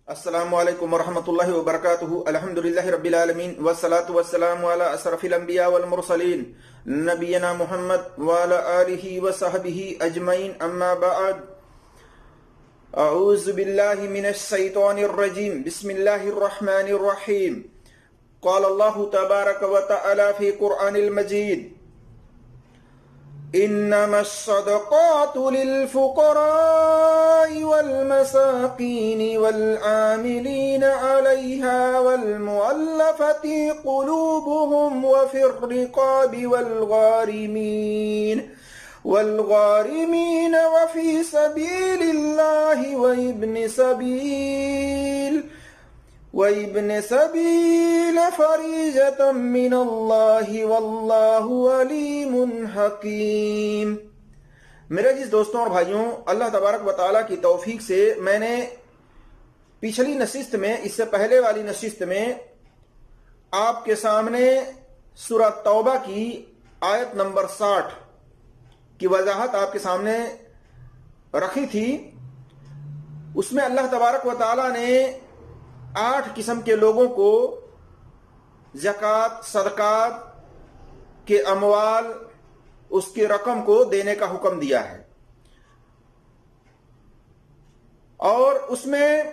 السلام علیکم ورحمۃ اللہ وبرکاتہ۔ الحمد للہ رب العالمین والصلاة والسلام علی اشرف الانبیاء والمرسلین نبینا محمد وعلی آلہ وصحبہ اجمعین، اما بعد۔ اعوذ باللہ من الشیطان الرجیم، بسم اللہ الرحمن الرحیم۔ قال اللہ تبارک وتعالی فی قرآن المجید: انما الصدقات للفقراء والمساکین والعاملین علیہا والمؤلفة قلوبهم وفی الرقاب والغارمین وفی سبیل اللہ وابن سبیل فریضۃ من اللہ واللہ علیم حکیم۔ میرے عزیز دوستوں اور بھائیوں، اللہ تبارک و تعالیٰ کی توفیق سے میں نے پچھلی نشست میں، اس سے پہلے والی نشست میں آپ کے سامنے سورہ توبہ کی آیت نمبر 60 کی وضاحت آپ کے سامنے رکھی تھی۔ اس میں اللہ تبارک و تعالیٰ نے 8 قسم کے لوگوں کو زکوٰۃ، صدقات کے اموال، اس کی رقم کو دینے کا حکم دیا ہے، اور اس میں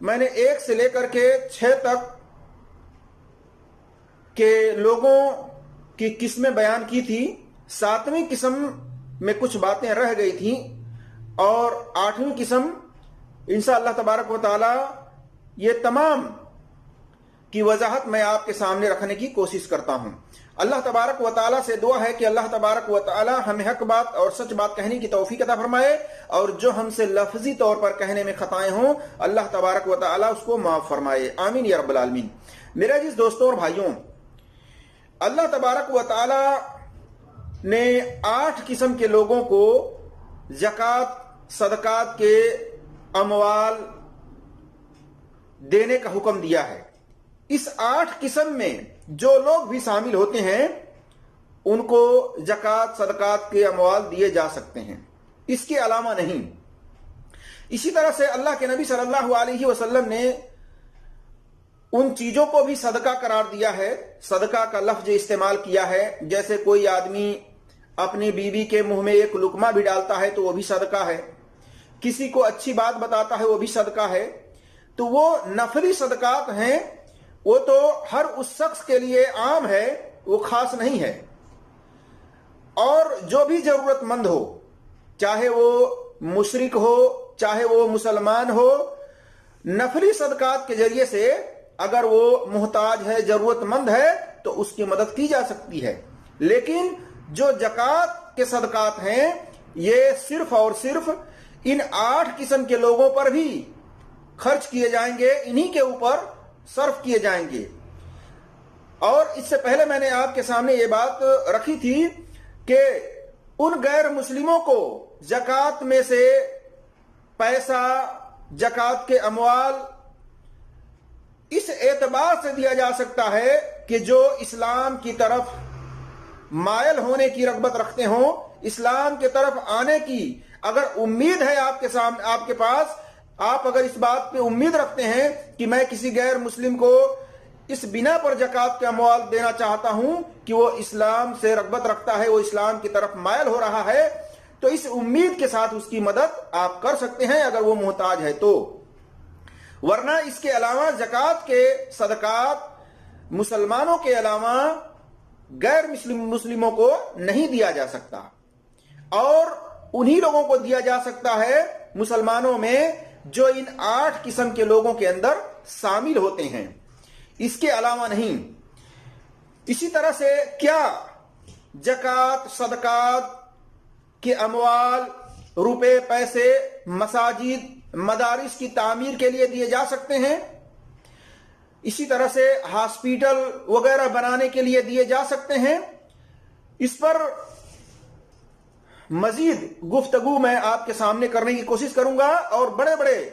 میں نے 1 سے لے کر کے 6 تک کے لوگوں کی قسمیں بیان کی تھی۔ 7ویں قسم میں کچھ باتیں رہ گئی تھیں، اور 8ویں قسم انشاءاللہ تبارک و تعالی یہ تمام کی وضاحت میں آپ کے سامنے رکھنے کی کوشش کرتا ہوں۔ اللہ تبارک و تعالیٰ سے دعا ہے کہ اللہ تبارک و تعالیٰ ہمیں حق بات اور سچ بات کہنے کی توفیق عطا فرمائے، اور جو ہم سے لفظی طور پر کہنے میں خطائیں ہوں اللہ تبارک و تعالیٰ اس کو معاف فرمائے، آمین یا رب العالمین۔ میرے عزیز دوستوں اور بھائیوں، اللہ تبارک و تعالیٰ نے 8 قسم کے لوگوں کو زکوٰۃ، صدقات کے اموال دینے کا حکم دیا ہے۔ اس 8 قسم میں جو لوگ بھی شامل ہوتے ہیں ان کو زکوٰۃ، صدقات کے اموال دیے جا سکتے ہیں، اس کے علاوہ نہیں۔ اسی طرح سے اللہ کے نبی صلی اللہ علیہ وسلم نے ان چیزوں کو بھی صدقہ قرار دیا ہے، صدقہ کا لفظ استعمال کیا ہے۔ جیسے کوئی آدمی اپنی بیوی کے منہ میں 1 لقمہ بھی ڈالتا ہے تو وہ بھی صدقہ ہے، کسی کو اچھی بات بتاتا ہے وہ بھی صدقہ ہے۔ تو وہ نفلی صدقات ہیں، وہ تو ہر اس شخص کے لیے عام ہے، وہ خاص نہیں ہے۔ اور جو بھی ضرورت مند ہو، چاہے وہ مشرک ہو چاہے وہ مسلمان ہو، نفلی صدقات کے ذریعے سے اگر وہ محتاج ہے، ضرورت مند ہے تو اس کی مدد کی جا سکتی ہے۔ لیکن جو زکوٰۃ کے صدقات ہیں یہ صرف اور صرف ان 8 قسم کے لوگوں پر بھی خرچ کیے جائیں گے، انہی کے اوپر صرف کیے جائیں گے۔ اور اس سے پہلے میں نے آپ کے سامنے یہ بات رکھی تھی کہ ان غیر مسلموں کو زکوٰۃ میں سے پیسہ، زکوٰۃ کے اموال اس اعتبار سے دیا جا سکتا ہے کہ جو اسلام کی طرف مائل ہونے کی رغبت رکھتے ہوں، اسلام کی طرف آنے کی اگر امید ہے آپ کے پاس، آپ اگر اس بات پہ امید رکھتے ہیں کہ میں کسی غیر مسلم کو اس بنا پر زکوٰۃ کے اموال دینا چاہتا ہوں کہ وہ اسلام سے رغبت رکھتا ہے، وہ اسلام کی طرف مائل ہو رہا ہے، تو اس امید کے ساتھ اس کی مدد آپ کر سکتے ہیں اگر وہ محتاج ہے تو۔ ورنہ اس کے علاوہ زکوٰۃ کے صدقات مسلمانوں کے علاوہ غیر مسلموں کو نہیں دیا جا سکتا، اور انہی لوگوں کو دیا جا سکتا ہے مسلمانوں میں جو ان 8 قسم کے لوگوں کے اندر شامل ہوتے ہیں، اس کے علاوہ نہیں۔ اسی طرح سے کیا زکوٰۃ، صدقات کے اموال، روپے، پیسے مساجد، مدارس کی تعمیر کے لیے دیے جا سکتے ہیں؟ اسی طرح سے ہاسپیٹل وغیرہ بنانے کے لیے دیے جا سکتے ہیں؟ اس پر مزید گفتگو میں آپ کے سامنے کرنے کی کوشش کروں گا، اور بڑے بڑے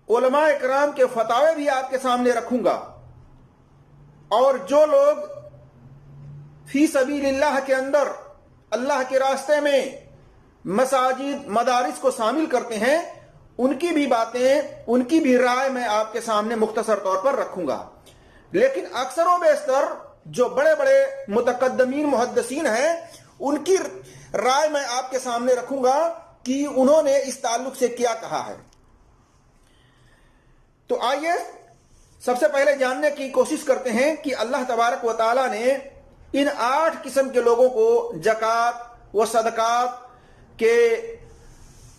علماء کرام کے فتاوے بھی آپ کے سامنے رکھوں گا۔ اور جو لوگ فی سبیل اللہ کے اندر اللہ کے راستے میں مساجد، مدارس کو شامل کرتے ہیں، ان کی بھی باتیں، ان کی بھی رائے میں آپ کے سامنے مختصر طور پر رکھوں گا، لیکن اکثر و بیشتر جو بڑے بڑے متقدمین محدثین ہیں ان کی رائے میں آپ کے سامنے رکھوں گا کہ انہوں نے اس تعلق سے کیا کہا ہے۔ تو آئیے سب سے پہلے جاننے کی کوشش کرتے ہیں کہ اللہ تبارک و تعالی نے ان 8 قسم کے لوگوں کو زکوٰۃ و صدقات کے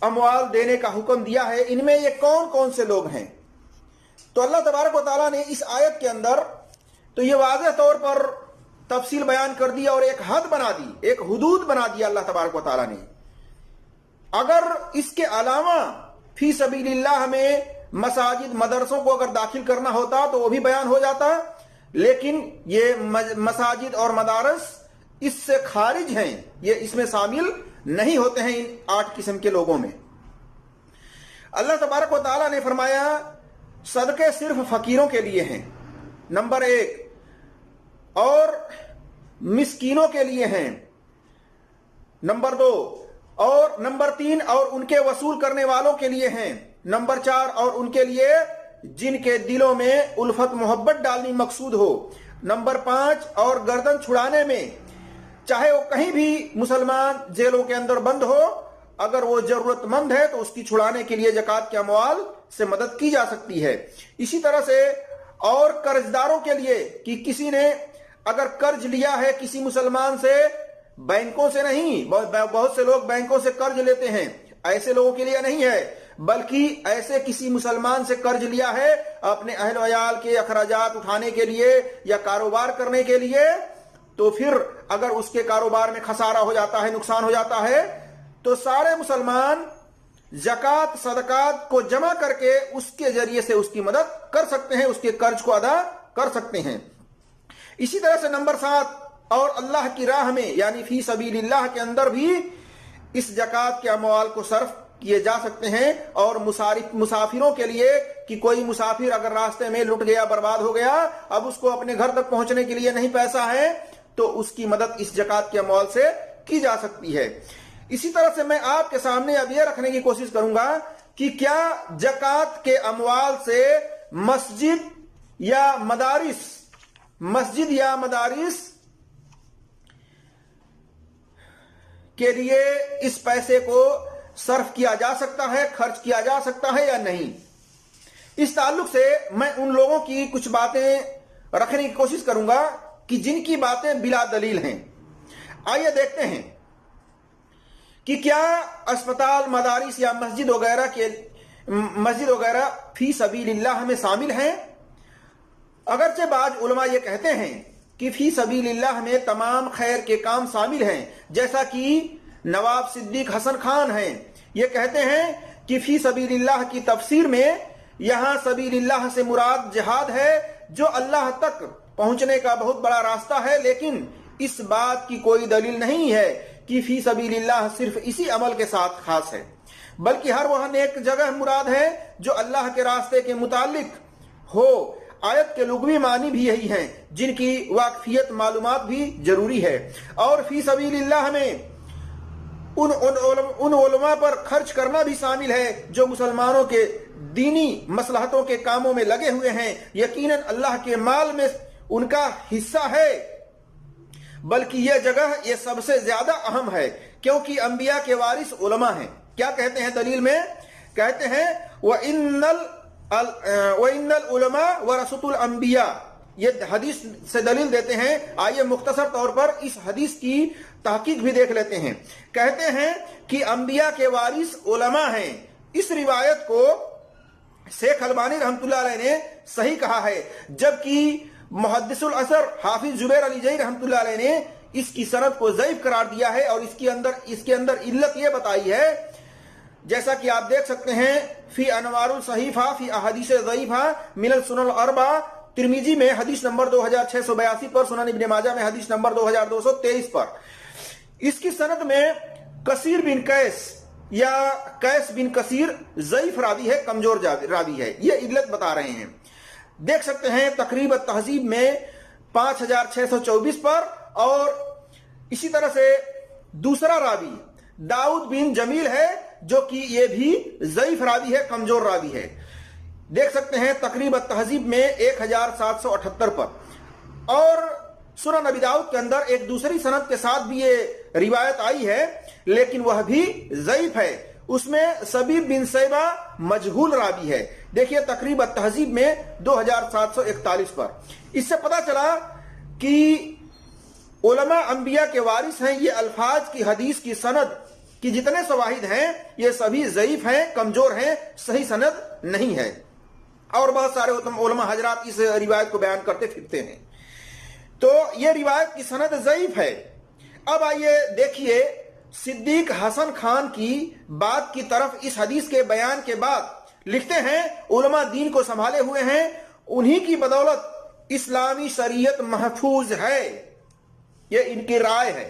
اموال دینے کا حکم دیا ہے، ان میں یہ کون کون سے لوگ ہیں؟ تو اللہ تبارک و تعالیٰ نے اس آیت کے اندر تو یہ واضح طور پر تفصیل بیان کر دی اور ایک حد بنا دی، ایک حدود بنا دیا اللہ تبارک و تعالیٰ نے۔ اگر اس کے علاوہ فی سبیل اللہ میں مساجد مدرسوں کو اگر داخل کرنا ہوتا تو وہ بھی بیان ہو جاتا، لیکن یہ مساجد اور مدارس اس سے خارج ہیں، یہ اس میں شامل نہیں ہوتے ہیں ان 8 قسم کے لوگوں میں۔ اللہ تبارک و تعالیٰ نے فرمایا صدقے صرف فقیروں کے لیے ہیں، نمبر 1، اور مسکینوں کے لیے ہیں، نمبر 2، اور نمبر 3 اور ان کے وصول کرنے والوں کے لیے ہیں، نمبر 4 اور ان کے لیے جن کے دلوں میں الفت محبت ڈالنی مقصود ہو، نمبر 5 اور گردن چھڑانے میں، چاہے وہ کہیں بھی مسلمان جیلوں کے اندر بند ہو، اگر وہ ضرورت مند ہے تو اس کی چھڑانے کے لیے زکوٰۃ کے اموال سے مدد کی جا سکتی ہے۔ اسی طرح سے اور قرض داروں کے لیے کہ کسی نے اگر قرض لیا ہے کسی مسلمان سے، بینکوں سے نہیں، بہت سے لوگ بینکوں سے قرض لیتے ہیں، ایسے لوگوں کے لیے نہیں ہے، بلکہ ایسے کسی مسلمان سے قرض لیا ہے اپنے اہل وعیال کے اخراجات اٹھانے کے لیے یا کاروبار کرنے کے لیے، تو پھر اگر اس کے کاروبار میں خسارہ ہو جاتا ہے، نقصان ہو جاتا ہے، تو سارے مسلمان زکوٰۃ صدقات کو جمع کر کے اس کے ذریعے سے اس کی مدد کر سکتے ہیں، اس کے قرض کو ادا کر سکتے ہیں۔ اسی طرح سے نمبر 7، اور اللہ کی راہ میں یعنی فی سبیل اللہ کے اندر بھی اس زکوٰۃ کے اموال کو صرف کیے جا سکتے ہیں، اور مسافروں کے لیے کہ کوئی مسافر اگر راستے میں لٹ گیا، برباد ہو گیا، اب اس کو اپنے گھر تک پہنچنے کے لیے نہیں پیسہ ہے، تو اس کی مدد اس زکوٰۃ کے اموال سے کی جا سکتی ہے۔ اسی طرح سے میں آپ کے سامنے اب یہ رکھنے کی کوشش کروں گا کہ کیا زکوٰۃ کے اموال سے مسجد یا مدارس کے لیے اس پیسے کو صرف کیا جا سکتا ہے، خرچ کیا جا سکتا ہے یا نہیں؟ اس تعلق سے میں ان لوگوں کی کچھ باتیں رکھنے کی کوشش کروں گا کہ جن کی باتیں بلا دلیل ہیں۔ آئیے دیکھتے ہیں کہ کیا اسپتال، مدارس یا مسجد وغیرہ فی سبیل اللہ میں شامل ہیں؟ اگرچہ بعض علماء یہ کہتے ہیں کہ فی سبیل اللہ میں تمام خیر کے کام شامل ہیں، جیسا کہ نواب صدیق حسن خان ہیں، یہ کہتے ہیں کہ فی سبیل اللہ کی تفسیر میں یہاں سبیل اللہ سے مراد جہاد ہے، جو اللہ تک پہنچنے کا بہت بڑا راستہ ہے، لیکن اس بات کی کوئی دلیل نہیں ہے کہ فی سبیل اللہ صرف اسی عمل کے ساتھ خاص ہے، بلکہ ہر وہ نیک جگہ مراد ہے جو اللہ کے راستے کے متعلق ہو۔ آیت کے لغوی معنی بھی یہی ہیں، جن کی واقفیت معلومات بھی ضروری ہے، اور فی سبیل اللہ میں ان علماء پر خرچ کرنا بھی شامل ہے جو مسلمانوں کے دینی مصلحتوں کے کاموں میں لگے ہوئے ہیں۔ یقیناً اللہ کے مال میں ان کا حصہ ہے، بلکہ یہ جگہ یہ سب سے زیادہ اہم ہے کیونکہ انبیاء کے وارث علماء ہیں۔ کیا کہتے ہیں دلیل میں؟ کہتے ہیں وَإِنَّ الْعُلَمَاءَ وَرَثَةُ الْأَنْبِيَاءِ، یہ حدیث سے دلیل دیتے ہیں۔ آئیے مختصر طور پر اس حدیث کی تحقیق بھی دیکھ لیتے ہیں۔ کہتے ہیں کہ انبیاء کے وارث علماء ہیں۔ اس روایت کو شیخ البانی رحمۃ اللہ علیہ نے صحیح کہا ہے، جبکہ محدث الاثر حافظ زبیر علی جئی رحمۃ اللہ علیہ نے اس کی سند کو ضعیف قرار دیا ہے، اور اس کے اندر علت یہ بتائی ہے، جیسا کہ آپ دیکھ سکتے ہیں فی انوار الصحیفہ فی احادیث ضعیفہ من السنن الاربعہ، ترمذی میں حدیث نمبر 2682 پر، سنن ابن ماجہ میں حدیث نمبر 2223 پر۔ اس کی سند میں کثیر بن قیس یا قیس بن کثیر ضعیف راوی ہے، کمزور راوی ہے، یہ علت بتا رہے ہیں۔ دیکھ سکتے ہیں تقریب التہذیب میں 5624 پر، اور اسی طرح سے دوسرا راوی داؤد بن جمیل ہے جو کہ یہ بھی ضعیف راوی ہے، کمزور راوی ہے. دیکھ سکتے ہیں تقریب التہذیب میں 1778 پر. اور سنن نبی داؤد کے اندر ایک دوسری سند کے ساتھ بھی یہ روایت آئی ہے، لیکن وہ بھی ضعیف ہے. اس میں سبیب بن سیبہ مجہول راوی ہے. دیکھیے تقریب التہذیب میں 2741 پر. اس سے پتا چلا کہ علماء انبیاء کے وارث ہیں. یہ الفاظ کی حدیث کی سند کی جتنے شواہد ہیں یہ سبھی ضعیف ہیں، کمزور ہیں، صحیح سند نہیں ہے. اور بہت سارے علماء حضرات اس روایت کو بیان کرتے پھرتے ہیں. تو یہ روایت کی سند ضعیف ہے. اب آئیے دیکھیے صدیق حسن خان کی بات کی طرف. اس حدیث کے بیان کے بعد لکھتے ہیں علماء دین کو سنبھالے ہوئے ہیں، انہی کی بدولت اسلامی شریعت محفوظ ہے. یہ ان کی رائے ہے.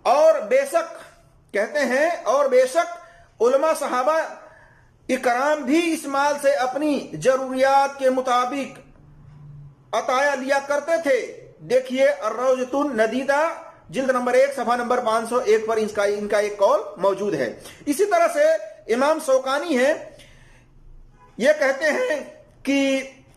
اور بے شک کہتے ہیں، اور بے شک علماء صحابہ اکرام بھی اس مال سے اپنی ضروریات کے مطابق عطایا لیا کرتے تھے. دیکھیے الروضۃ الندیدہ جلد نمبر 1 صفحہ نمبر 501 پر ان کا ایک قول موجود ہے. اسی طرح سے امام شوکانی ہے، یہ کہتے ہیں کہ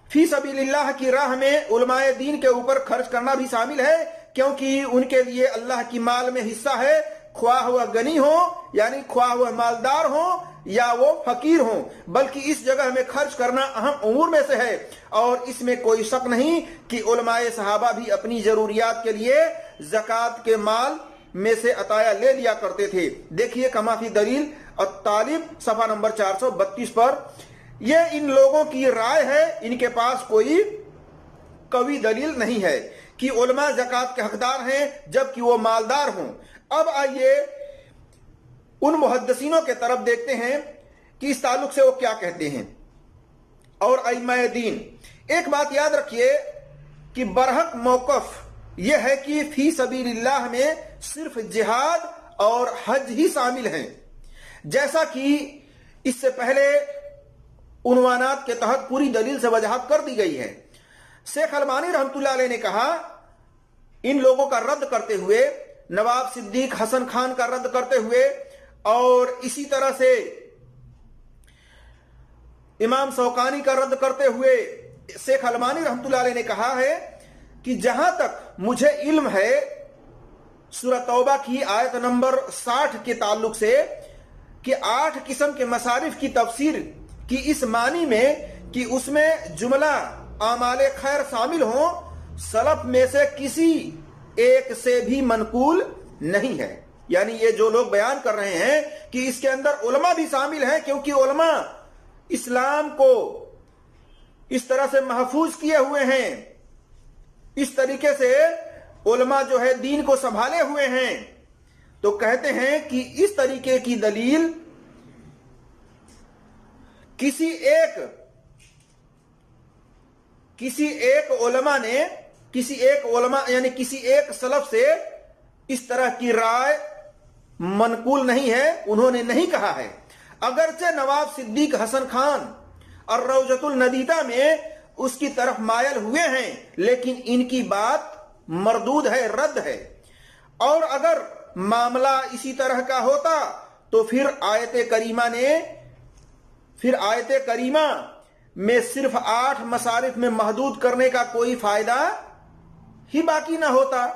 فی سبیل اللہ کی راہ میں علماء دین کے اوپر خرچ کرنا بھی شامل ہے، کیونکہ ان کے لیے اللہ کی مال میں حصہ ہے، خواہ وہ غنی ہو یعنی خواہ وہ مالدار ہو یا وہ فقیر ہوں، بلکہ اس جگہ میں خرچ کرنا اہم امور میں سے ہے. اور اس میں کوئی شک نہیں کہ علماء صحابہ بھی اپنی ضروریات کے لیے زکوٰۃ کے مال میں سے عطایا لے لیا کرتے تھے. دیکھیے کما فی دلیل الطالب صفحہ نمبر 432 پر. یہ ان لوگوں کی رائے ہے، ان کے پاس کوئی قوی دلیل نہیں ہے کہ علماء زکوٰۃ کے حقدار ہیں جبکہ وہ مالدار ہوں. اب آئیے ان محدثینوں کے طرف دیکھتے ہیں کہ اس تعلق سے وہ کیا کہتے ہیں. اور ائمہ دین ایک بات یاد رکھیے کہ برحق موقف یہ ہے کہ فی سبیل اللہ میں صرف جہاد اور حج ہی شامل ہیں، جیسا کہ اس سے پہلے عنوانات کے تحت پوری دلیل سے وضاحت کر دی گئی ہے. شیخ البانی رحمۃ اللہ علیہ نے کہا ان لوگوں کا رد کرتے ہوئے، نواب صدیق حسن خان کا رد کرتے ہوئے، اور اسی طرح سے امام شوکانی کا رد کرتے ہوئے شیخ البانی رحمۃ اللہ علیہ نے کہا ہے کہ جہاں تک مجھے علم ہے سورہ توبہ کی آیت نمبر 60 کے تعلق سے کہ 8 قسم کے مصارف کی تفسیر کی اس معنی میں کہ اس میں جملہ اعمال خیر شامل ہوں، سلف میں سے کسی ایک سے بھی منقول نہیں ہے. یعنی یہ جو لوگ بیان کر رہے ہیں کہ اس کے اندر علماء بھی شامل ہیں، کیونکہ علماء اسلام کو اس طرح سے محفوظ کیے ہوئے ہیں، اس طریقے سے علماء جو ہے دین کو سنبھالے ہوئے ہیں. تو کہتے ہیں کہ اس طریقے کی دلیل کسی ایک علماء یعنی کسی ایک سلف سے اس طرح کی رائے منقول نہیں ہے، انہوں نے نہیں کہا ہے. اگرچہ نواب صدیق حسن خان اور روضۃ الندیدہ میں اس کی طرف مائل ہوئے ہیں، لیکن ان کی بات مردود ہے، رد ہے. اور اگر معاملہ اسی طرح کا ہوتا تو پھر آیت کریمہ میں صرف 8 مصارف میں محدود کرنے کا کوئی فائدہ ہی باقی نہ ہوتا.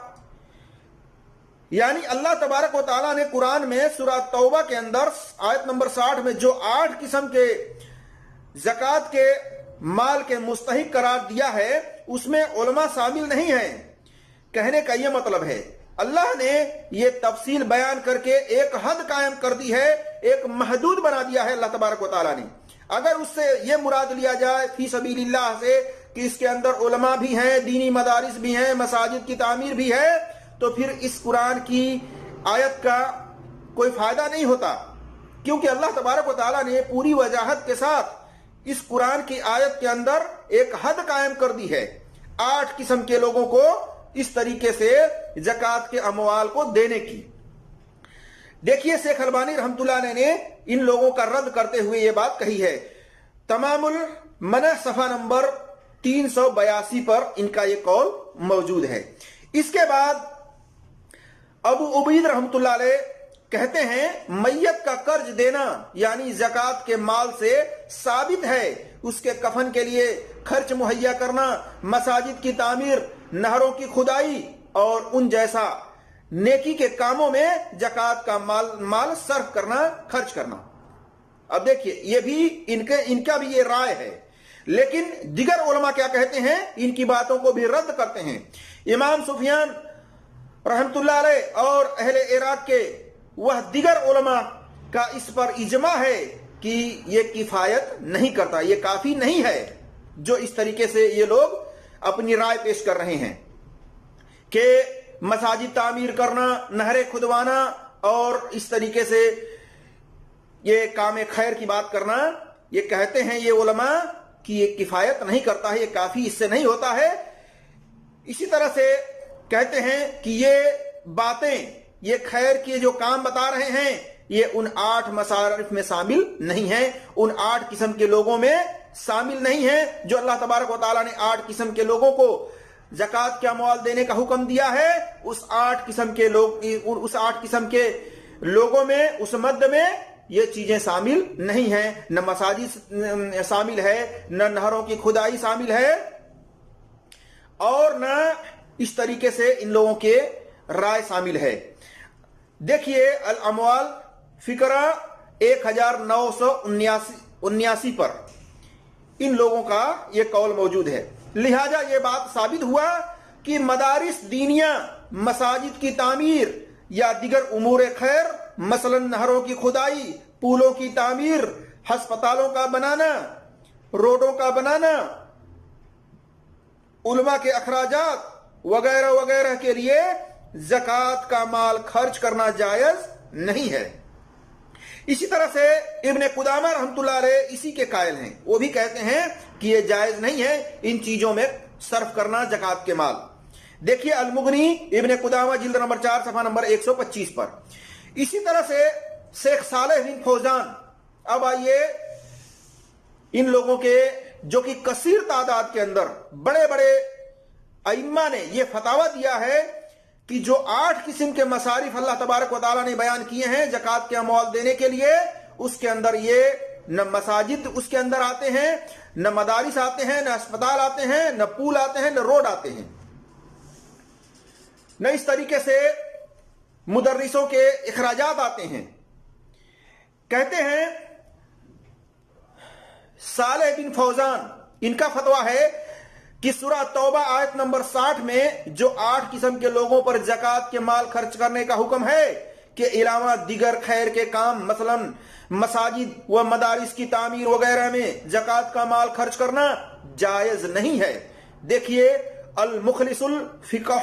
یعنی اللہ تبارک و تعالیٰ نے قرآن میں سورہ توبہ کے اندر آیت نمبر 60 میں جو 8 قسم کے زکوٰۃ کے مال کے مستحق قرار دیا ہے اس میں علماء شامل نہیں ہیں. کہنے کا یہ مطلب ہے اللہ نے یہ تفصیل بیان کر کے ایک حد قائم کر دی ہے، ایک محدود بنا دیا ہے اللہ تبارک و تعالیٰ نے. اگر اس سے یہ مراد لیا جائے فی سبیل اللہ سے کہ اس کے اندر علماء بھی ہیں، دینی مدارس بھی ہیں، مساجد کی تعمیر بھی ہے، تو پھر اس قرآن کی آیت کا کوئی فائدہ نہیں ہوتا، کیونکہ اللہ تبارک و تعالیٰ نے پوری وضاحت کے ساتھ اس قرآن کی آیت کے اندر ایک حد قائم کر دی ہے 8 قسم کے لوگوں کو اس طریقے سے زکوٰۃ کے اموال کو دینے کی. دیکھیے شیخ البانی رحمۃ اللہ علیہ نے ان لوگوں کا رد کرتے ہوئے یہ بات کہی ہے. تمام المنع صفحہ نمبر 382 پر ان کا یہ قول موجود ہے. اس کے بعد ابو عبید رحمۃ اللہ علیہ کہتے ہیں میت کا قرض دینا یعنی زکات کے مال سے ثابت ہے، اس کے کفن کے لیے خرچ مہیا کرنا، مساجد کی تعمیر، نہروں کی کھدائی اور ان جیسا نیکی کے کاموں میں زکات کا مال صرف کرنا، خرچ کرنا۔ اب دیکھیے یہ بھی ان کا بھی یہ رائے ہے، لیکن دیگر علماء کیا کہتے ہیں، ان کی باتوں کو بھی رد کرتے ہیں۔ امام سفیان رحمت اللہ علیہ اور اہل عراق کے وہ دیگر علماء کا اس پر اجماع ہے کہ یہ کفایت نہیں کرتا، یہ کافی نہیں ہے، جو اس طریقے سے یہ لوگ اپنی رائے پیش کر رہے ہیں کہ مساجد تعمیر کرنا، نہریں کھدوانا اور اس طریقے سے یہ کام خیر کی بات کرنا، یہ کہتے ہیں یہ علماء کہ یہ کفایت نہیں کرتا ہے، یہ کافی اس سے نہیں ہوتا ہے۔ اسی طرح سے کہتے ہیں کہ یہ باتیں، یہ خیر کے جو کام بتا رہے ہیں، یہ ان 8 مصارف میں شامل نہیں ہیں، ان 8 قسم کے لوگوں میں شامل نہیں ہیں جو اللہ تبارک و تعالیٰ نے 8 قسم کے لوگوں کو زکوٰۃ کے اموال دینے کا حکم دیا ہے۔ اس 8 قسم کے لوگوں میں، اس مد میں یہ چیزیں شامل نہیں ہیں، نہ مساجد شامل ہے، نہ نہروں کی کھدائی شامل ہے، اور نہ اس طریقے سے ان لوگوں کے رائے شامل ہے۔ دیکھیے الاموال فقرہ 1979 پر ان لوگوں کا یہ قول موجود ہے۔ لہذا یہ بات ثابت ہوا کہ مدارس دینیہ، مساجد کی تعمیر یا دیگر امور خیر، مثلا نہروں کی کھدائی، پولوں کی تعمیر، ہسپتالوں کا بنانا، روڈوں کا بنانا، علماء کے اخراجات وغیرہ وغیرہ کے لیے زکوٰۃ کا مال خرچ کرنا جائز نہیں ہے۔ اسی طرح سے ابن قدامہ رحمۃ اللہ علیہ اسی کے قائل ہیں، وہ بھی کہتے ہیں کہ یہ جائز نہیں ہے ان چیزوں میں صرف کرنا زکوٰۃ کے مال۔ دیکھیے المغنی ابن قدامہ جلد نمبر 4 صفحہ نمبر 125 پر۔ اسی طرح سے شیخ صالح بن فوزان، اب آئیے ان لوگوں کے جو کہ کثیر تعداد کے اندر بڑے بڑے ائمہ نے یہ فتاویٰ دیا ہے کہ جو 8 قسم کے مصارف اللہ تبارک و تعالیٰ نے بیان کیے ہیں زکوٰۃ کے اموال دینے کے لیے، اس کے اندر یہ نہ مساجد اس کے اندر آتے ہیں، نہ مدارس آتے ہیں، نہ اسپتال آتے ہیں، نہ پول آتے ہیں، نہ روڈ آتے ہیں، نہ اس طریقے سے مدرسوں کے اخراجات آتے ہیں۔ کہتے ہیں صالح بن فوزان، ان کا فتویٰ ہے کہ سورہ توبہ آیت نمبر 60 میں جو 8 قسم کے لوگوں پر زکوٰۃ کے مال خرچ کرنے کا حکم ہے کہ علاوہ دیگر خیر کے کام مثلا مساجد و مدارس کی تعمیر وغیرہ میں زکوٰۃ کا مال خرچ کرنا جائز نہیں ہے۔ دیکھیے المخلص الفقہ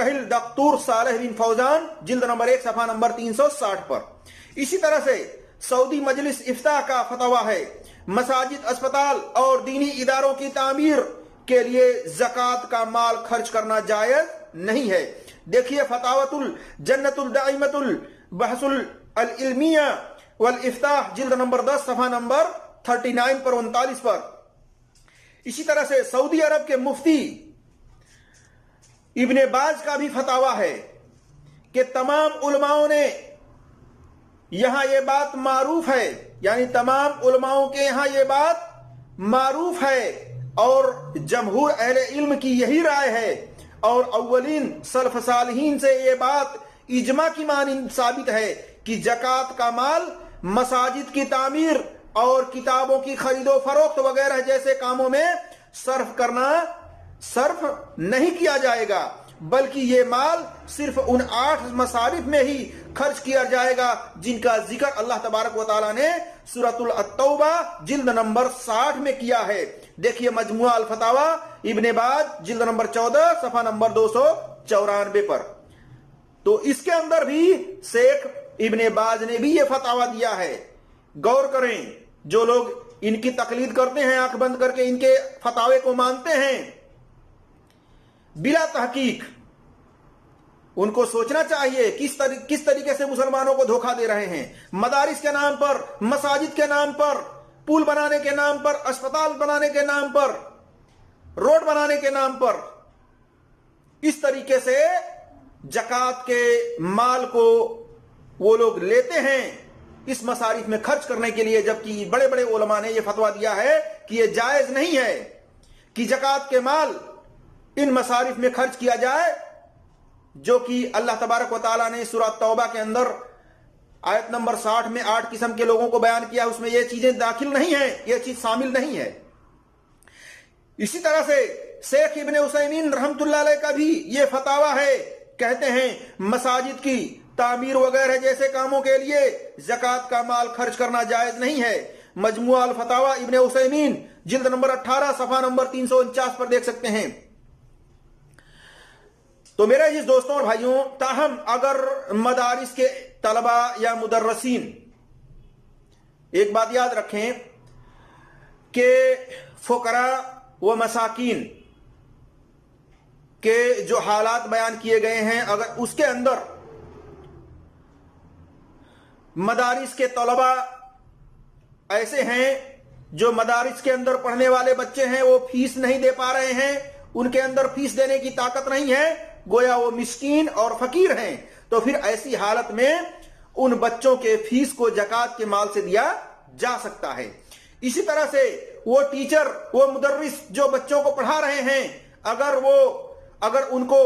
الدکتور صالح بن فوزان جلد نمبر 1 صفحہ نمبر 360 پر۔ اسی طرح سے سعودی مجلس افتاء کا فتویٰ ہے مساجد، اسپتال اور دینی اداروں کی تعمیر کے لیے زکوٰۃ کا مال خرچ کرنا جائز نہیں ہے۔ دیکھیے فتاوت الجنت الدائمۃ البحث العلمیہ والافتاء جلد نمبر 10 صفحہ نمبر 39 پر 39 پر۔ اسی طرح سے سعودی عرب کے مفتی ابن باز کا بھی فتاویٰ ہے کہ تمام علماؤں نے یہاں یہ بات معروف ہے، یعنی تمام علماؤں کے یہاں یہ بات معروف ہے اور جمہور اہل علم کی یہی رائے ہے، اور اولین سلف صالحین سے یہ بات اجماع کی مانند ثابت ہے کہ زکوٰۃ کا مال مساجد کی تعمیر اور کتابوں کی خرید و فروخت وغیرہ جیسے کاموں میں صرف نہیں کیا جائے گا، بلکہ یہ مال صرف ان 8 مصارف میں ہی خرچ کیا جائے گا جن کا ذکر اللہ تبارک و تعالیٰ نے سورۃ التوبہ جلد نمبر 60 میں کیا ہے۔ دیکھیے مجموعہ الفتاویٰ ابن باز جلد نمبر 14 صفحہ نمبر 294 پر۔ تو اس کے اندر بھی شیخ ابن باز نے بھی یہ فتاویٰ دیا ہے۔ غور کریں، جو لوگ ان کی تقلید کرتے ہیں، آنکھ بند کر کے ان کے فتاوے کو مانتے ہیں بلا تحقیق، ان کو سوچنا چاہیے کس طریقے سے مسلمانوں کو دھوکہ دے رہے ہیں۔ مدارس کے نام پر، مساجد کے نام پر، پول بنانے کے نام پر، اسپتال بنانے کے نام پر، روڈ بنانے کے نام پر اس طریقے سے زکوٰۃ کے مال کو وہ لوگ لیتے ہیں اس مصارف میں خرچ کرنے کے لیے، جبکہ بڑے بڑے علماء نے یہ فتویٰ دیا ہے کہ یہ جائز نہیں ہے کہ زکوٰۃ کے مال ان مصارف میں خرچ کیا جائے، جو کہ اللہ تبارک و تعالیٰ نے سورہ توبہ کے اندر آیت نمبر 60 میں 8 قسم کے لوگوں کو بیان کیا، اس میں یہ چیزیں داخل نہیں ہیں، یہ چیز شامل نہیں ہے۔ اسی طرح سے شیخ ابن عثیمین رحمۃ اللہ علیہ کا بھی یہ فتاویٰ ہے، کہتے ہیں مساجد کی تعمیر وغیرہ جیسے کاموں کے لیے زکوٰۃ کا مال خرچ کرنا جائز نہیں ہے۔ مجموعہ الفتاویٰ ابن عثیمین جلد نمبر 18 صفحہ نمبر 349 پر دیکھ سکتے ہیں۔ تو میرے عزیز دوستوں اور بھائیوں، تاہم اگر مدارس کے طلباء یا مدرسین، ایک بات یاد رکھیں کہ فقراء و مساکین کے جو حالات بیان کیے گئے ہیں، اگر اس کے اندر مدارس کے طلباء ایسے ہیں جو مدارس کے اندر پڑھنے والے بچے ہیں، وہ فیس نہیں دے پا رہے ہیں، ان کے اندر فیس دینے کی طاقت نہیں ہے، گویا وہ مسکین اور فقیر ہیں، تو پھر ایسی حالت میں ان بچوں کے فیس کو زکوٰۃ کے مال سے دیا جا سکتا ہے۔ اسی طرح سے وہ ٹیچر، وہ مدرس جو بچوں کو پڑھا رہے ہیں، اگر ان کو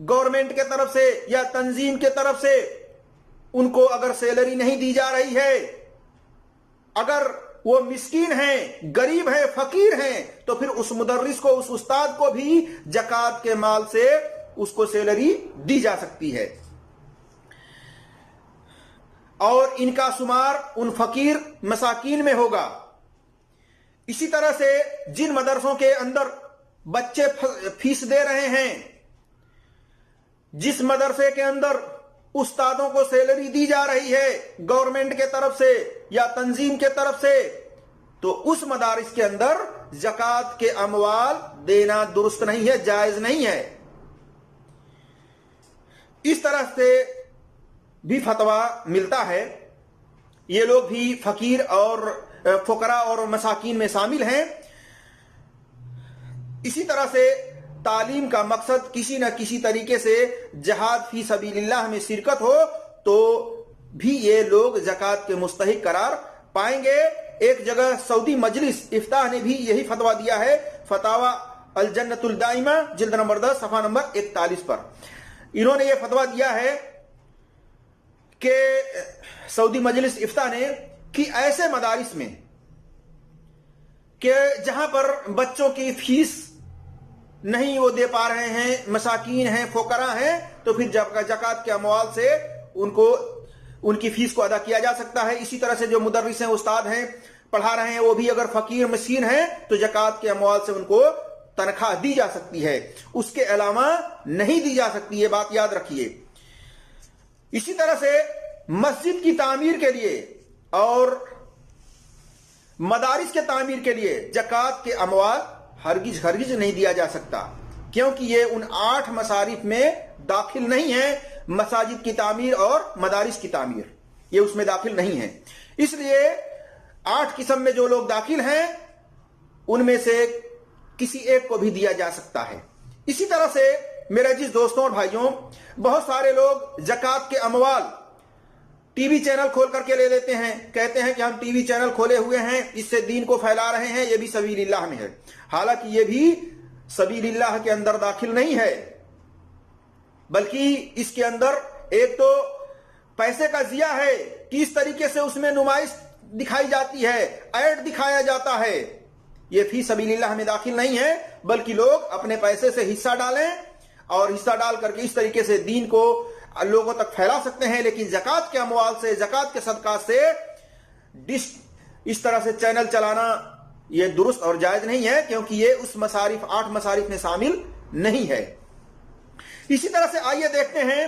گورنمنٹ کے طرف سے یا تنظیم کے طرف سے ان کو اگر سیلری نہیں دی جا رہی ہے، اگر وہ مسکین ہیں، غریب ہیں، فقیر ہیں، تو پھر اس مدرس کو، اس استاد کو بھی زکوٰۃ کے مال سے اس کو سیلری دی جا سکتی ہے، اور ان کا شمار ان فقیر مساکین میں ہوگا۔ اسی طرح سے جن مدرسوں کے اندر بچے فیس دے رہے ہیں، جس مدرسے کے اندر استادوں کو سیلری دی جا رہی ہے گورنمنٹ کے طرف سے یا تنظیم کے طرف سے، تو اس مدارس کے اندر زکوٰۃ کے اموال دینا درست نہیں ہے، جائز نہیں ہے۔ اس طرح سے بھی فتویٰ ملتا ہے، یہ لوگ بھی فقیر اور فقراء اور مساکین میں شامل ہیں۔ اسی طرح سے تعلیم کا مقصد کسی نہ کسی طریقے سے جہاد فی سبیل اللہ میں شرکت ہو، تو بھی یہ لوگ زکوٰۃ کے مستحق قرار پائیں گے۔ ایک جگہ سعودی مجلس افتاء نے بھی یہی فتویٰ دیا ہے، فتاویٰ الجنت الدائمہ جلد نمبر 10 صفحہ نمبر 41 پر انہوں نے یہ فتویٰ دیا ہے کہ سعودی مجلس افتاء نے کہ ایسے مدارس میں کہ جہاں پر بچوں کی فیس نہیں وہ دے پا رہے ہیں، مساکین ہیں، فقراء ہیں، تو پھر زکوٰۃ کے اموال سے ان کی فیس کو ادا کیا جا سکتا ہے۔ اسی طرح سے جو مدرس ہیں، استاد ہیں، پڑھا رہے ہیں، وہ بھی اگر فقیر مسکین ہیں تو زکوٰۃ کے اموال سے ان کو تنخواہ دی جا سکتی ہے، اس کے علاوہ نہیں دی جا سکتی، یہ بات یاد رکھیے۔ اسی طرح سے مسجد کی تعمیر کے لیے اور مدارس کے تعمیر کے لیے زکوٰۃ کے اموال ہرگز نہیں دیا جا سکتا، کیونکہ یہ ان 8 مصارف میں داخل نہیں ہے۔ مساجد کی تعمیر اور مدارس کی تعمیر یہ اس میں داخل نہیں ہے، اس لیے 8 قسم میں جو لوگ داخل ہیں ان میں سے کسی ایک کو بھی دیا جا سکتا ہے۔ اسی طرح سے میرے عزیز دوستوں اور بھائیوں، بہت سارے لوگ زکوٰۃ کے اموال ٹی وی چینل کھول کر کے لے لیتے ہیں، کہتے ہیں کہ ہم ٹی وی چینل کھولے ہوئے ہیں، اس سے دین کو پھیلا رہے ہیں، یہ بھی سبیل اللہ میں ہے، حالانکہ یہ بھی سبیل اللہ کے اندر داخل نہیں ہے، بلکہ اس کے اندر ایک تو پیسے کا ضیاع ہے کہ اس طریقے سے اس میں نمائش دکھائی جاتی ہے، ایڈ دکھایا جاتا ہے، یہ فی سبیل اللہ میں داخل نہیں ہے، بلکہ لوگ اپنے پیسے سے حصہ ڈالیں اور حصہ ڈال کر کے اس طریقے سے دین کو لوگوں تک پھیلا سکتے ہیں، لیکن زکوٰۃ کے اموال سے، زکوٰۃ کے صدقات سے اس طرح سے چینل چلانا یہ درست اور جائز نہیں ہے، کیونکہ یہ اس 8 مصارف میں شامل نہیں ہے۔ اسی طرح سے آئیے دیکھتے ہیں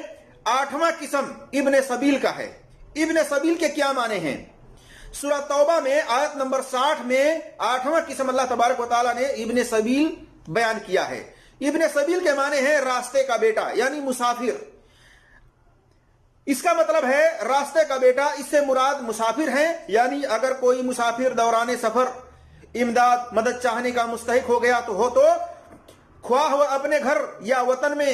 8واں قسم ابن سبیل کا ہے۔ ابن سبیل کے کیا معنی ہیں؟ سورہ توبہ میں آیت نمبر 60 میں 8واں قسم اللہ تبارک و تعالیٰ نے ابن سبیل بیان کیا ہے۔ ابن سبیل کے معنی ہے راستے کا بیٹا، یعنی مسافر۔ اس کا مطلب ہے راستے کا بیٹا، اس سے مراد مسافر ہیں، یعنی اگر کوئی مسافر دوران سفر امداد مدد چاہنے کا مستحق ہو گیا تو خواہ وہ اپنے گھر یا وطن میں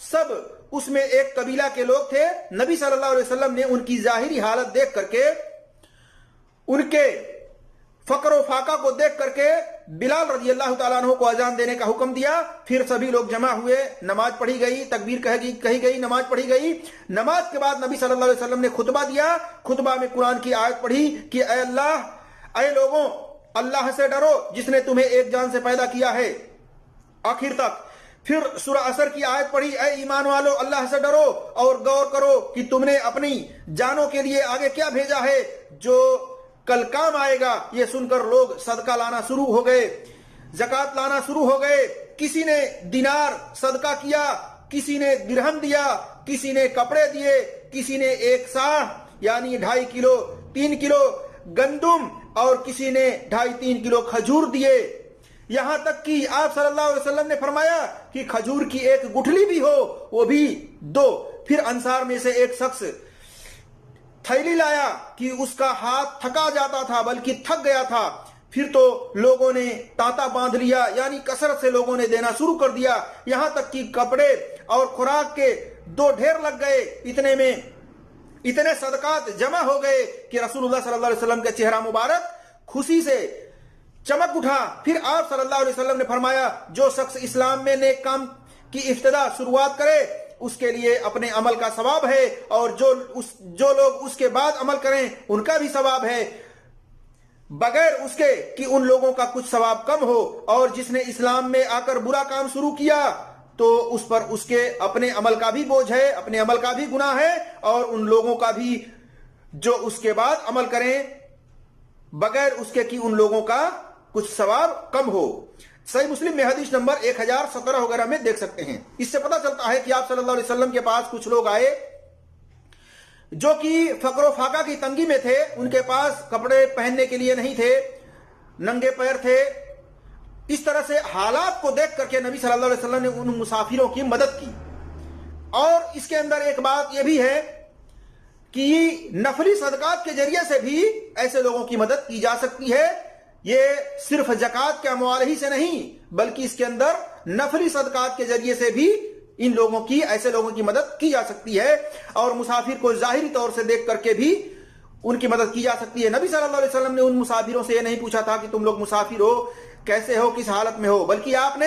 سب اس میں ایک قبیلہ کے لوگ تھے. نبی صلی اللہ علیہ وسلم نے ان کی ظاہری حالت دیکھ کر کے, ان کے فقر و فاقہ کو دیکھ کر کے بلال رضی اللہ تعالیٰ عنہ کو اذان دینے کا حکم دیا. پھر سبھی لوگ جمع ہوئے, نماز پڑھی گئی, تکبیر کہی گئی, نماز پڑھی گئی. نماز کے بعد نبی صلی اللہ علیہ وسلم نے خطبہ دیا. خطبہ میں قرآن کی آیت پڑھی کہ اے اللہ, اے لوگوں, اللہ سے ڈرو جس نے تمہیں ایک جان سے پیدا کیا ہے, آخر تک. پھر سورہ عصر کی آیت پڑھی, اے ایمان والو اللہ سے ڈرو اور غور کرو کہ تم نے اپنی جانوں کے لیے آگے کیا بھیجا ہے جو کل کام آئے گا. یہ سن کر لوگ صدقہ لانا شروع ہو گئے, زکوٰۃ لانا شروع ہو گئے. کسی نے دینار صدقہ کیا, کسی نے درہم دیا, کسی نے کپڑے دیے, کسی نے 1 صاع یعنی 2.5 کلو 3 کلو گندم, اور کسی نے 2.5-3 کلو کھجور دیے. یہاں تک کہ آپ صلی اللہ علیہ وسلم نے فرمایا کہ کھجور کی ایک گٹھلی بھی ہو وہ بھی 2. پھر انصار میں سے ایک شخص تھیلی لایا کہ اس کا ہاتھ تھکا جاتا تھا, بلکہ تھک گیا تھا. پھر تو لوگوں نے تانتا باندھ لیا, یعنی کثرت سے لوگوں نے دینا شروع کر دیا. یہاں تک کہ کپڑے اور خوراک کے 2 ڈھیر لگ گئے. اتنے میں اتنے صدقات جمع ہو گئے کہ رسول اللہ صلی اللہ علیہ وسلم کا چہرہ مبارک خوشی سے چمک اٹھا. پھر آپ صلی اللہ علیہ وسلم نے فرمایا, جو شخص اسلام میں نیک کام کی ابتدا شروعات کرے اس کے لیے اپنے عمل کا ثواب ہے, اور جو لوگ اس کے بعد عمل کریں ان کا بھی ثواب ہے, بغیر اس کے کہ ان لوگوں کا کچھ ثواب کم ہو. اور جس نے اسلام میں آ کر برا کام شروع کیا تو اس پر اس کے اپنے عمل کا بھی بوجھ ہے, اپنے عمل کا بھی گناہ ہے, اور ان لوگوں کا بھی جو اس کے بعد عمل کریں بغیر اس کے کہ ان لوگوں کا کچھ ثواب کم ہو. صحیح مسلم میں حدیث نمبر 1017 وغیرہ میں دیکھ سکتے ہیں. اس سے پتہ چلتا ہے کہ آپ صلی اللہ علیہ وسلم کے پاس کچھ لوگ آئے جو کہ فقر و فاقہ کی تنگی میں تھے. ان کے پاس کپڑے پہننے کے لیے نہیں تھے, ننگے پیر تھے. اس طرح سے حالات کو دیکھ کر کے نبی صلی اللہ علیہ وسلم نے ان مسافروں کی مدد کی. اور اس کے اندر ایک بات یہ بھی ہے کہ نفلی صدقات کے ذریعے سے بھی ایسے لوگوں کی مدد کی جا سکتی ہے. یہ صرف زکوٰۃ کے اموال ہی سے نہیں, بلکہ اس کے اندر نفلی صدقات کے ذریعے سے بھی ایسے لوگوں کی مدد کی جا سکتی ہے. اور مسافر کو ظاہری طور سے دیکھ کر کے بھی ان کی مدد کی جا سکتی ہے. نبی صلی اللہ علیہ وسلم نے ان مسافروں سے یہ نہیں پوچھا تھا کہ تم لوگ مسافر ہو, کیسے ہو, کس حالت میں ہو, بلکہ آپ نے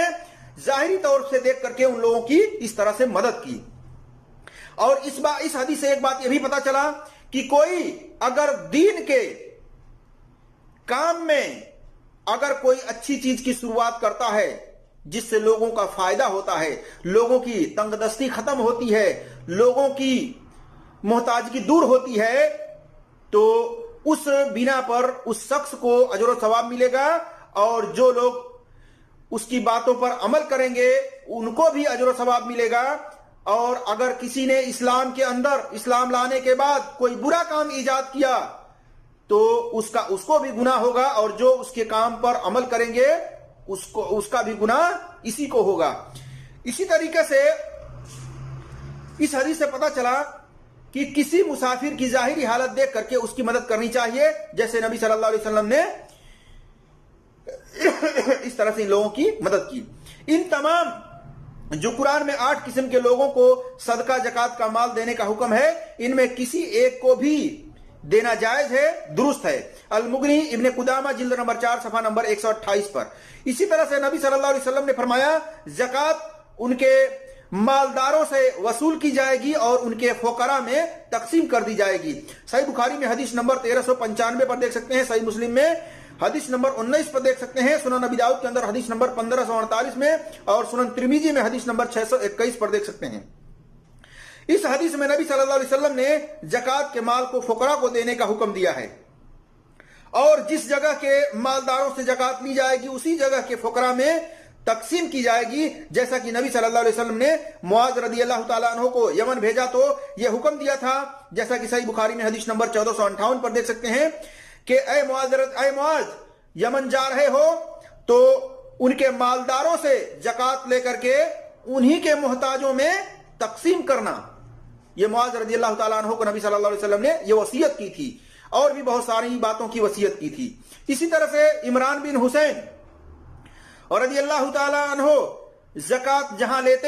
ظاہری طور سے دیکھ کر کے ان لوگوں کی اس طرح سے مدد کی. اور اس حدیث سے ایک بات یہ بھی پتا چلا کہ کوئی اگر دین کے کام میں اگر کوئی اچھی چیز کی شروعات کرتا ہے جس سے لوگوں کا فائدہ ہوتا ہے, لوگوں کی تنگ دستی ختم ہوتی ہے, لوگوں کی محتاجگی دور ہوتی ہے, تو اس بنا پر اس شخص کو اجر و ثواب ملے گا. اور جو لوگ اس کی باتوں پر عمل کریں گے ان کو بھی اجر و ثواب ملے گا. اور اگر کسی نے اسلام کے اندر, اسلام لانے کے بعد کوئی برا کام ایجاد کیا تو اس کو بھی گناہ ہوگا, اور جو اس کے کام پر عمل کریں گے اس کا بھی گناہ اسی کو ہوگا. اسی طریقے سے اس حدیث سے پتا چلا کہ کسی مسافر کی ظاہری حالت دیکھ کر کے اس کی مدد کرنی چاہیے, جیسے نبی صلی اللہ علیہ وسلم نے اس طرح سے ان لوگوں کی مدد کی. ان تمام جو قرآن میں 8 قسم کے لوگوں کو صدقہ زکوٰۃ کا مال دینے کا حکم ہے, ان میں کسی ایک کو بھی دینا جائز ہے, درست ہے. المغنی ابن قدامہ جلد نمبر 4 صفحہ نمبر 128 پر. اسی طرح سے نبی صلی اللہ علیہ وسلم نے فرمایا زکوٰۃ ان کے مالداروں سے وصول کی جائے گی اور ان کے فقراء میں تقسیم کر دی جائے گی. صحیح بخاری میں حدیث نمبر 1395 پر دیکھ سکتے ہیں, صحیح مسلم میں حدیث نمبر 19 پر دیکھ سکتے ہیں, سنن نبی داؤد کے اندر حدیث نمبر 1548 میں, اور سنن ترمذی میں حدیث نمبر 621 پر دیکھ سکتے ہیں. اس حدیث میں نبی صلی اللہ علیہ وسلم نے زکوٰۃ کے مال کو فقراء کو دینے کا حکم دیا ہے, اور جس جگہ کے مالداروں سے زکوٰۃ لی جائے گی اسی جگہ کے فقراء میں تقسیم کی جائے گی. جیسا کہ نبی صلی اللہ علیہ وسلم نے معاذ رضی اللہ تعالیٰ عنہ کو یمن بھیجا تو یہ حکم دیا تھا, جیسا کہ صحیح بخاری میں حدیث نمبر 1458 پر دیکھ سکتے ہیں کہ اے معاذ یمن جا رہے ہو تو ان کے مالداروں سے زکوٰۃ لے کر کے انہی کے محتاجوں میں تقسیم کرنا. یہ معاذ رضی اللہ تعالیٰ عنہ کو نبی صلی اللہ علیہ وسلم نے یہ وصیت کی تھی, اور بھی بہت ساری باتوں کی وصیت کی تھی. اسی طرح سے عمران بن حسین اور رضی اللہ تعالیٰ عنہ زکوٰۃ جہاں لیتے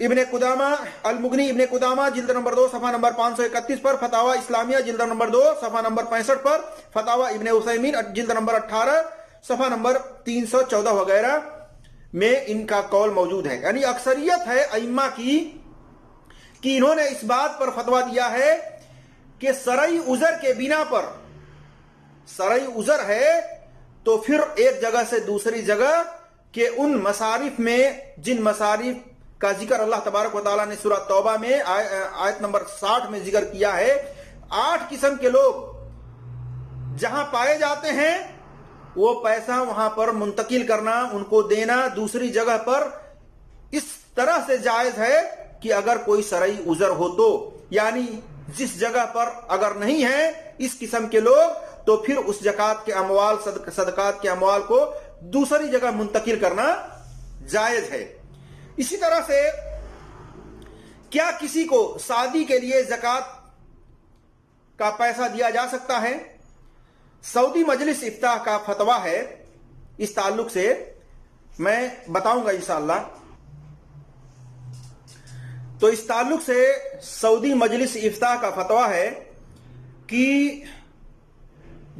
ابن قدامہ المغنی ابن قدامہ جلد نمبر 2 صفحہ نمبر 531 پر، فتاوی اسلامیہ جلد نمبر 2 صفحہ نمبر 65 پر، فتاوی ابن عثیمین جلد نمبر 18 صفحہ نمبر 314 وغیرہ میں ان کا قول موجود ہے. یعنی اکثریت ہے ائمہ کی کہ انہوں نے اس بات پر فتویٰ دیا ہے کہ شرعی عذر کے بنا پر، شرعی عذر ہے تو پھر ایک جگہ سے دوسری جگہ کہ ان مصارف میں جن مصارف کا ذکر اللہ تبارک و تعالیٰ نے سورہ توبہ میں آیت نمبر 60 میں ذکر کیا ہے، 8 قسم کے لوگ جہاں پائے جاتے ہیں وہ پیسہ وہاں پر منتقل کرنا، ان کو دینا دوسری جگہ پر اس طرح سے جائز ہے کہ اگر کوئی شرعی عذر ہو تو، یعنی جس جگہ پر اگر نہیں ہے اس قسم کے لوگ تو پھر اس زکوٰۃ کے اموال، صدقات کے اموال کو دوسری جگہ منتقل کرنا جائز ہے. اسی طرح سے کیا کسی کو شادی کے لیے زکوٰۃ کا پیسہ دیا جا سکتا ہے؟ سعودی مجلس افتاء کا فتویٰ ہے، اس تعلق سے میں بتاؤں گا انشاءاللہ. تو اس تعلق سے سعودی مجلس افتاء کا فتویٰ ہے کہ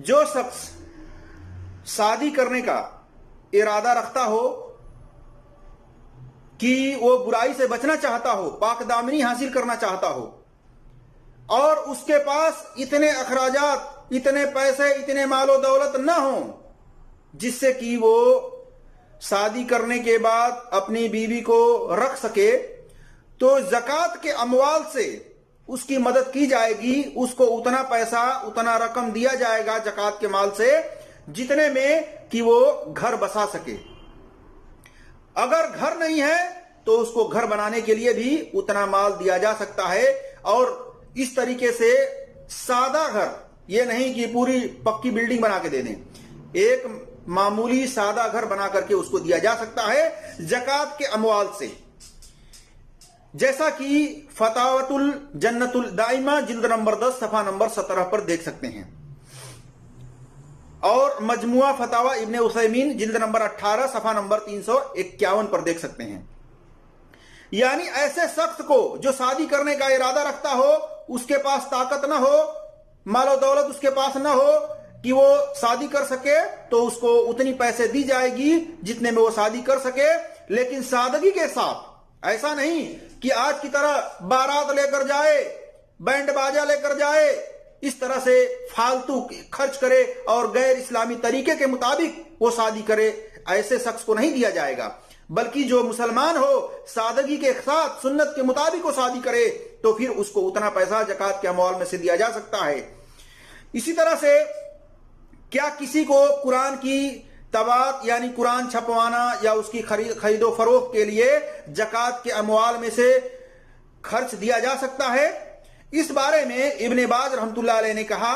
جو شخص شادی کرنے کا ارادہ رکھتا ہو، کہ وہ برائی سے بچنا چاہتا ہو، پاک دامنی حاصل کرنا چاہتا ہو، اور اس کے پاس اتنے اخراجات، اتنے پیسے، اتنے مال و دولت نہ ہوں جس سے کہ وہ شادی کرنے کے بعد اپنی بیوی کو رکھ سکے، تو زکوٰۃ کے اموال سے اس کی مدد کی جائے گی. اس کو اتنا پیسہ، اتنا رقم دیا جائے گا زکوٰۃ کے مال سے جتنے میں کہ وہ گھر بسا سکے. اگر گھر نہیں ہے تو اس کو گھر بنانے کے لیے بھی اتنا مال دیا جا سکتا ہے. اور اس طریقے سے سادہ گھر، یہ نہیں کہ پوری پکی بلڈنگ بنا کے دے دیں، ایک معمولی سادہ گھر بنا کر کے اس کو دیا جا سکتا ہے زکوٰۃ کے اموال سے، جیسا کہ فتاوت الجنت الدائمہ جلد نمبر 10 صفحہ نمبر 17 پر دیکھ سکتے ہیں، اور مجموعہ فتاوی ابن عثیمین جلد نمبر 18 صفحہ نمبر 351 پر دیکھ سکتے ہیں. یعنی ایسے شخص کو جو شادی کرنے کا ارادہ رکھتا ہو، اس کے پاس طاقت نہ ہو، مال و دولت اس کے پاس نہ ہو کہ وہ شادی کر سکے، تو اس کو اتنی پیسے دی جائے گی جتنے میں وہ شادی کر سکے، لیکن سادگی کے ساتھ. ایسا نہیں کہ آج کی طرح بارات لے کر جائے، بینڈ باجا لے کر جائے، اس طرح سے فالتو خرچ کرے اور غیر اسلامی طریقے کے مطابق وہ شادی کرے. ایسے شخص کو نہیں دیا جائے گا، بلکہ جو مسلمان ہو سادگی کے ساتھ سنت کے مطابق وہ شادی کرے تو پھر اس کو اتنا پیسہ زکوٰۃ کے اموال میں سے دیا جا سکتا ہے. اسی طرح سے کیا کسی کو قرآن کی طباعت یعنی قرآن چھپوانا یا اس کی خرید و فروخت کے لیے زکوٰۃ کے اموال میں سے خرچ دیا جا سکتا ہے؟ اس بارے میں ابن باز رحمۃ اللہ علیہ نے کہا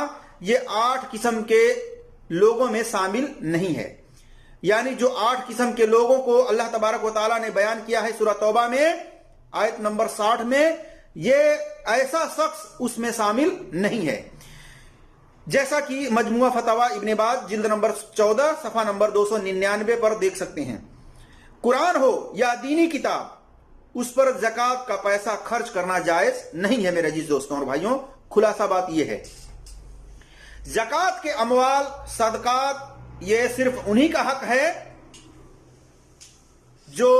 یہ 8 قسم کے لوگوں میں شامل نہیں ہے. یعنی جو 8 قسم کے لوگوں کو اللہ تبارک و تعالیٰ نے بیان کیا ہے سورہ توبہ میں آیت نمبر 60 میں، یہ ایسا شخص اس میں شامل نہیں ہے، جیسا کہ مجموعہ فتاوی ابن باز جلد نمبر 14 صفحہ نمبر 299 پر دیکھ سکتے ہیں. قرآن ہو یا دینی کتاب، اس پر زکوٰۃ کا پیسہ خرچ کرنا جائز نہیں ہے. میرے عزیز دوستوں اور بھائیوں، خلاصہ بات یہ ہے، زکوٰۃ کے اموال، صدقات، یہ صرف انہی کا حق ہے جو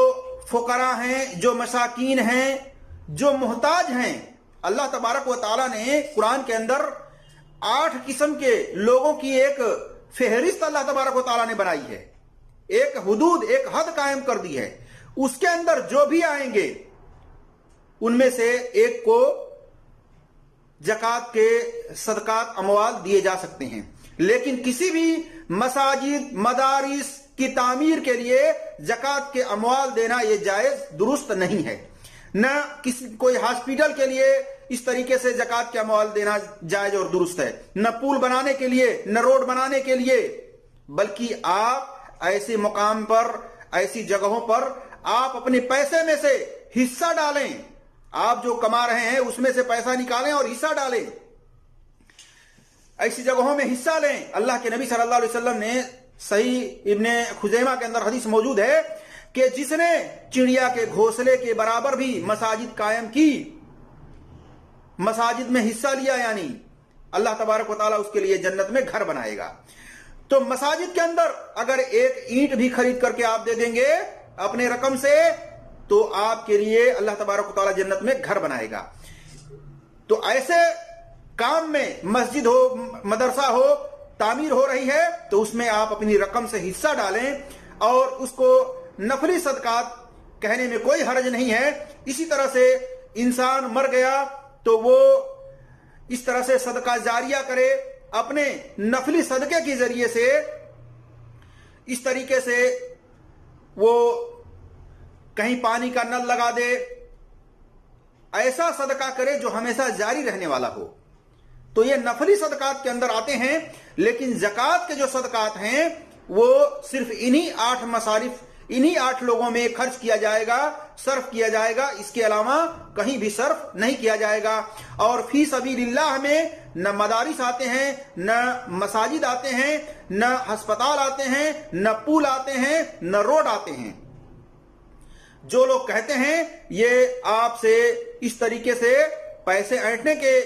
فقراء ہیں، جو مساکین ہیں، جو محتاج ہیں. اللہ تبارک و تعالیٰ نے قرآن کے اندر 8 قسم کے لوگوں کی ایک فہرست اللہ تبارک و تعالیٰ نے بنائی ہے، ایک حدود، ایک حد قائم کر دی ہے. اس کے اندر جو بھی آئیں گے ان میں سے ایک کو زکوٰۃ کے صدقات اموال دیے جا سکتے ہیں، لیکن کسی بھی مساجد، مدارس کی تعمیر کے لیے زکوٰۃ کے اموال دینا یہ جائز، درست نہیں ہے. نہ کوئی ہاسپٹل کے لیے اس طریقے سے زکوٰۃ کے اموال دینا جائز اور درست ہے، نہ پل بنانے کے لیے، نہ روڈ بنانے کے لیے، بلکہ آپ ایسے مقام پر، ایسی جگہوں پر آپ اپنے پیسے میں سے حصہ ڈالیں. آپ جو کما رہے ہیں اس میں سے پیسہ نکالیں اور حصہ ڈالیں، ایسی جگہوں میں حصہ لیں. اللہ کے نبی صلی اللہ علیہ وسلم نے صحیح ابن خزیمہ کے اندر حدیث موجود ہے کہ جس نے چڑیا کے گھونسلے کے برابر بھی مساجد قائم کی، مساجد میں حصہ لیا، یعنی اللہ تبارک و تعالیٰ اس کے لیے جنت میں گھر بنائے گا۔ تو مساجد کے اندر اگر ایک اینٹ بھی خرید کر کے آپ دے دیں گے اپنے رقم سے تو آپ کے لیے اللہ تبارک و تعالیٰ جنت میں گھر بنائے گا۔ تو ایسے کام میں مسجد ہو، مدرسہ ہو، تعمیر ہو رہی ہے تو اس میں آپ اپنی رقم سے حصہ ڈالیں، اور اس کو نفلی صدقات کہنے میں کوئی حرج نہیں ہے۔ اسی طرح سے انسان مر گیا تو وہ اس طرح سے صدقہ جاریہ کرے، اپنے نفلی صدقے کے ذریعے سے اس طریقے سے وہ کہیں پانی کا نل لگا دے، ایسا صدقہ کرے جو ہمیشہ جاری رہنے والا ہو۔ تو یہ نفلی صدقات کے اندر آتے ہیں، لیکن زکوٰۃ کے جو صدقات ہیں وہ صرف انہی 8 مصارف، انہی 8 لوگوں میں خرچ کیا جائے گا، صرف کیا جائے گا، اس کے علاوہ کہیں بھی صرف نہیں کیا جائے گا۔ اور فی سبیل اللہ میں نہ مدارس آتے ہیں، نہ مساجد آتے ہیں، نہ ہسپتال آتے ہیں، نہ پول آتے ہیں، نہ روڈ آتے ہیں۔ جو لوگ کہتے ہیں یہ آپ سے اس طریقے سے پیسے اینٹنے کے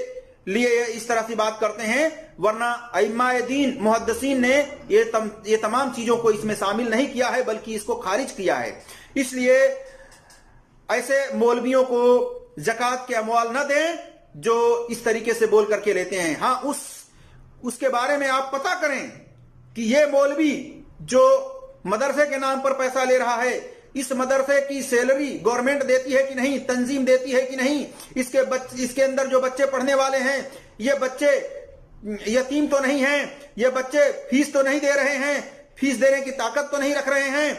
لیے اس طرح سے بات کرتے ہیں، ورنہ ائمہ دین محدثین نے یہ تمام چیزوں کو اس میں شامل نہیں کیا ہے بلکہ اس کو خارج کیا ہے۔ اس لیے ایسے مولویوں کو زکوٰۃ کے اموال نہ دیں جو اس طریقے سے بول کر کے لیتے ہیں۔ ہاں اس کے بارے میں آپ پتہ کریں کہ یہ مولوی جو مدرسے کے نام پر پیسہ لے رہا ہے، اس مدرسے کی سیلری گورنمنٹ دیتی ہے کہ نہیں، تنظیم دیتی ہے کہ نہیں، اس کے اندر جو بچے پڑھنے والے ہیں یہ بچے یتیم تو نہیں ہیں، یہ بچے فیس تو نہیں دے رہے ہیں، فیس دینے کی طاقت تو نہیں رکھ رہے ہیں۔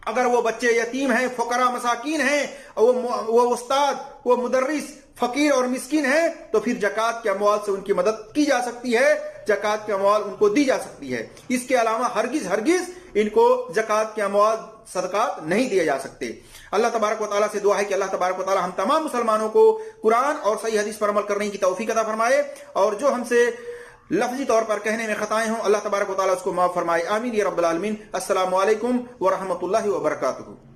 اگر وہ بچے یتیم ہیں، فقراء مساکین ہیں، وہ استاد، وہ مدرس فقیر اور مسکین ہیں، تو پھر زکوٰۃ کے اموال سے ان کی مدد کی جا سکتی ہے، زکوٰۃ کے اموال ان کو دی جا سکتی ہے۔ اس کے علاوہ ہرگز ان کو زکوٰۃ کے اموال صدقات نہیں دیے جا سکتے۔ اللہ تبارک و تعالیٰ سے دعا ہے کہ اللہ تبارک و تعالیٰ ہم تمام مسلمانوں کو قرآن اور صحیح حدیث پر عمل کرنے کی توفیق عطا فرمائے، اور جو ہم سے لفظی طور پر کہنے میں خطائیں ہوں اللہ تبارک و تعالیٰ اس کو معاف فرمائے، آمین یا رب العالمین۔ السلام علیکم ورحمۃ اللہ وبرکاتہ۔